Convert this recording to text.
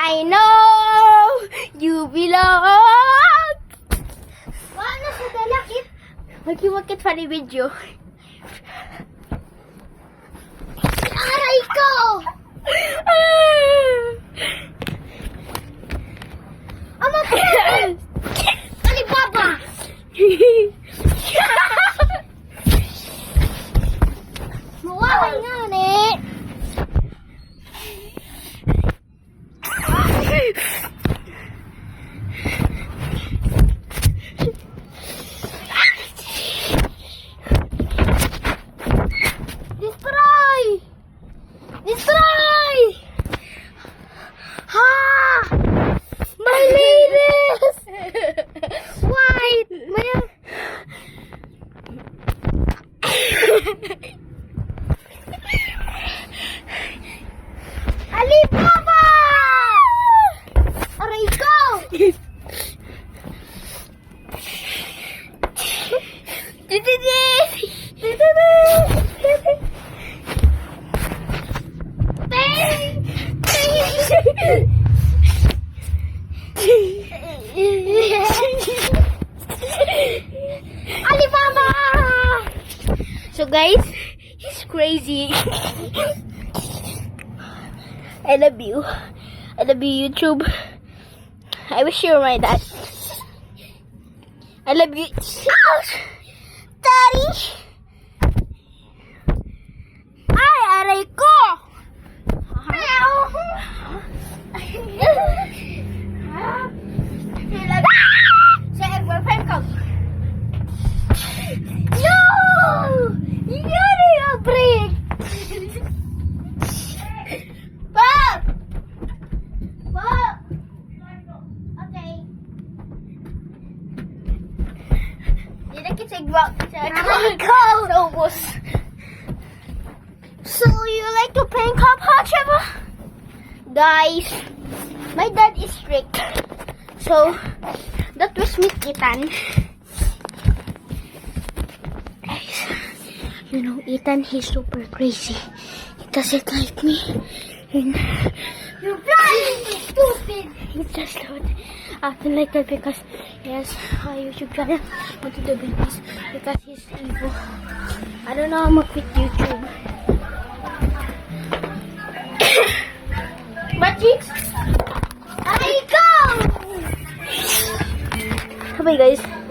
I know you belong. Ano sa dalakit? Magkiwakit funny video. Aray ko! Ama ko! Alibaba! Mawaway nga, ne! Destroy! Destroy! Ha! My ladies! White! May... Alibaba! Aray ko! Alibaba! So guys, he's crazy. I love you. I love you, YouTube. I wish you were my dad. I love you. Ouch! Daddy! Ay, aray ko! Sa boyfriend ko. No! You gotta break! Bob! Bob! Okay. Hindi na kitsigwa. Aray ko! Sa ubos. So, you like to prank up, huh, Trevor? Guys, my dad is strict. So, that was me, Ethan. Guys, you know, Ethan, he's super crazy. He doesn't like me. And You're blind, stupid! he just don't acting like that because he has a YouTube channel. Want to do business because he's evil. I don't know how to quit YouTube. But chicks, Aray ko! bye guys.